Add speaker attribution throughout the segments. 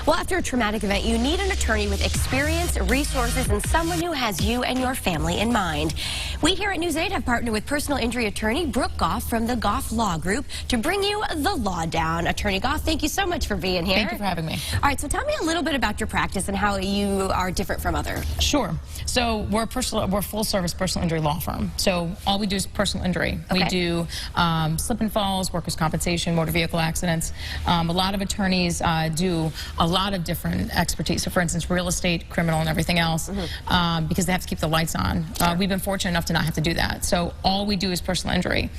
Speaker 1: Well, after a traumatic event, you need an attorney with experience, resources, and someone who has you and your family in mind. We here at News 8 have partnered with personal injury attorney Brooke Goff from the Goff Law Group to bring you the law down. Attorney Goff, thank you so much for being here.
Speaker 2: Thank you for having me.
Speaker 1: All right, so tell me a little bit about your practice and how you are different from others.
Speaker 2: Sure. So we're a full-service personal injury law firm. So all we do is personal injury.
Speaker 1: Okay.
Speaker 2: We do slip and falls, workers' compensation, motor vehicle accidents. A lot of attorneys do a lot of different expertise. So, for instance, real estate, criminal, and everything else, because they have to keep the lights on.
Speaker 1: Sure.
Speaker 2: We've been fortunate enough to not have to do that. So all we do is personal injury.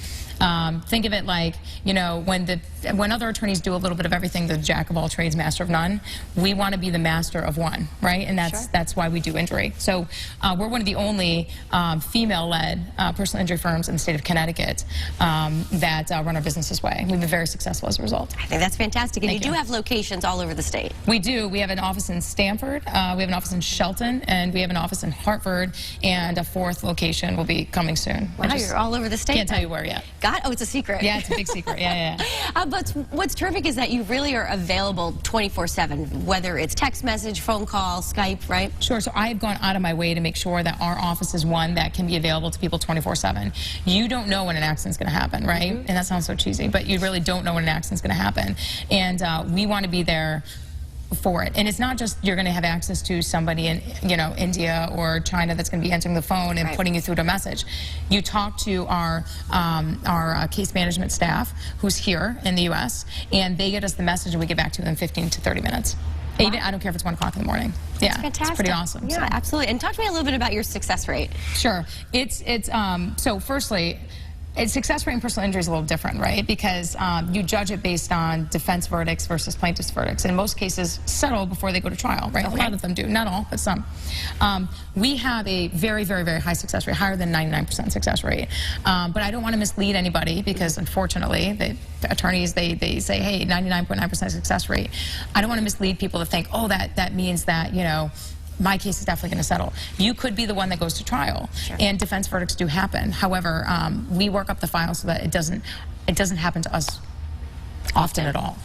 Speaker 2: Think of it like, you know, when other attorneys do a little bit of everything, the jack of all trades, master of none, we want to be the master of one, right? And that's why we do injury. So we're one of the only female-led personal injury firms in the state of Connecticut that run our business this way. We've been very successful as a result.
Speaker 1: I think that's fantastic. And
Speaker 2: Thank
Speaker 1: you
Speaker 2: you.
Speaker 1: do have locations all over the state.
Speaker 2: We do. We have an office in Stamford, we have an office in Shelton, and we have an office in Hartford, and a fourth location will be coming soon.
Speaker 1: Wow, you're all over the state.
Speaker 2: Can't tell you where yet.
Speaker 1: Oh, it's a secret.
Speaker 2: Yeah, it's a big secret. Yeah.
Speaker 1: But what's terrific is that you really are available 24/7, whether it's text message, phone call, Skype, right?
Speaker 2: Sure. So I've gone out of my way to make sure that our office is one that can be available to people 24/7. You don't know when an accident's going to happen, right? And that sounds so cheesy, but you really don't know when an accident's going to happen. And we want to be there for it. And it's not just you're going to have access to somebody in, you know, India or China that's going to be answering the phone and putting you through to message. You talk to our case management staff who's here in the U.S. and they get us the message and we get back to them in 15 to 30 minutes. Wow. Even I don't care if it's 1 o'clock in the morning.
Speaker 1: That's fantastic.
Speaker 2: It's pretty awesome.
Speaker 1: Yeah, absolutely. And talk to me a little bit about your success rate.
Speaker 2: Sure. So firstly, success rate in personal injury is a little different, right? Because you judge it based on defense verdicts versus plaintiff's verdicts. In most cases, settle before they go to trial, right? Okay. A lot of them do. Not all, but some. We have a very, very, very high success rate, higher than 99% success rate. But I don't want to mislead anybody because, unfortunately, the attorneys, they say, hey, 99.9% success rate. I don't want to mislead people to think, oh, that means that, you know, my case is definitely going to settle. You could be the one that goes to trial, and defense verdicts do happen. However, we work up the file so that it doesn't happen to us often at all.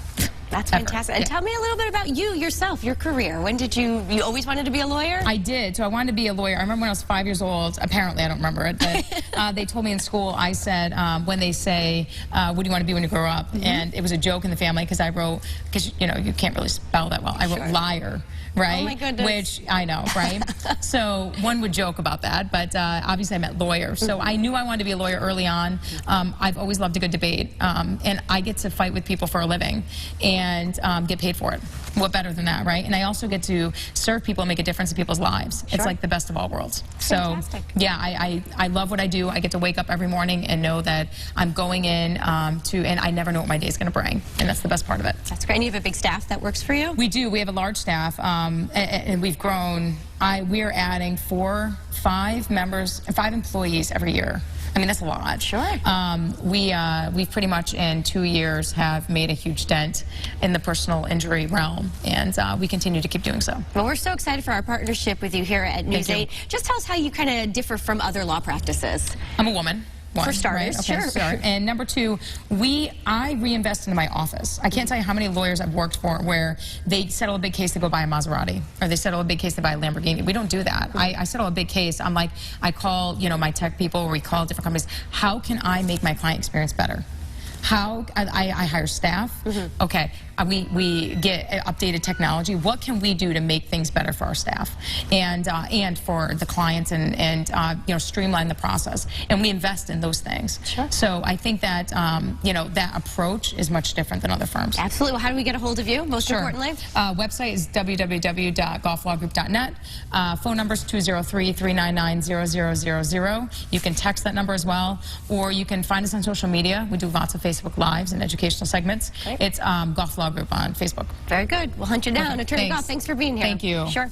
Speaker 1: That's fantastic. And tell me a little bit about you, yourself, your career. When did you always wanted to be a lawyer? I did. So I wanted to be a lawyer. I remember when I was 5 years old, apparently, I don't remember it, but they told me in school, I said, when they say, what do you want to be when you grow up? And it was a joke in the family because I wrote, because, you know, you can't really spell that well. I wrote liar. Right? Oh my goodness.
Speaker 2: Which I know, right? So one would joke about that, but obviously I meant lawyer. So I knew I wanted to be a lawyer early on. I've always loved a good debate, and I get to fight with people for a living and get paid for it. What better than that, right? And I also get to serve people and make a difference in people's lives. It's like the best of all worlds.
Speaker 1: Fantastic.
Speaker 2: So yeah, I love what I do. I get to wake up every morning and know that I'm going in and I never know what my day's going to bring, and that's the best part of it. That's
Speaker 1: great. And you have a big staff that works for you?
Speaker 2: We do. We have a large staff. And we've grown. We're adding 5 employees every year. I mean, that's a lot.
Speaker 1: Sure.
Speaker 2: We've pretty much in 2 years have made a huge dent in the personal injury realm, and we continue to keep doing so.
Speaker 1: Well, we're so excited for our partnership with you here at News 8. Just tell us how you kind of differ from other law practices.
Speaker 2: I'm a woman.
Speaker 1: For starters,
Speaker 2: right? Okay, sure. And number 2, I reinvest into my office. I can't tell you how many lawyers I've worked for where they settle a big case, they go buy a Maserati, or they settle a big case, they buy a Lamborghini. We don't do that. I settle a big case. I'm like, I call, you know, my tech people, or we call different companies. How can I make my client experience better? How I hire staff. Okay, we get updated technology. What can we do to make things better for our staff and for the clients and you know, streamline the process? And we invest in those things. Sure. So I think that you know, that approach is much different than other firms.
Speaker 1: Absolutely. Well, how do we get a hold of you? Most importantly,
Speaker 2: website is www.gofflawgroup.net. Phone number is 203-399-0000. You can text that number as well, or you can find us on social media. We do lots of Facebook Lives and educational segments. It's Goff Law Group on Facebook.
Speaker 1: Very good. We'll hunt you down. Attorney Goff, thanks for being here.
Speaker 2: Thank you.
Speaker 1: Sure.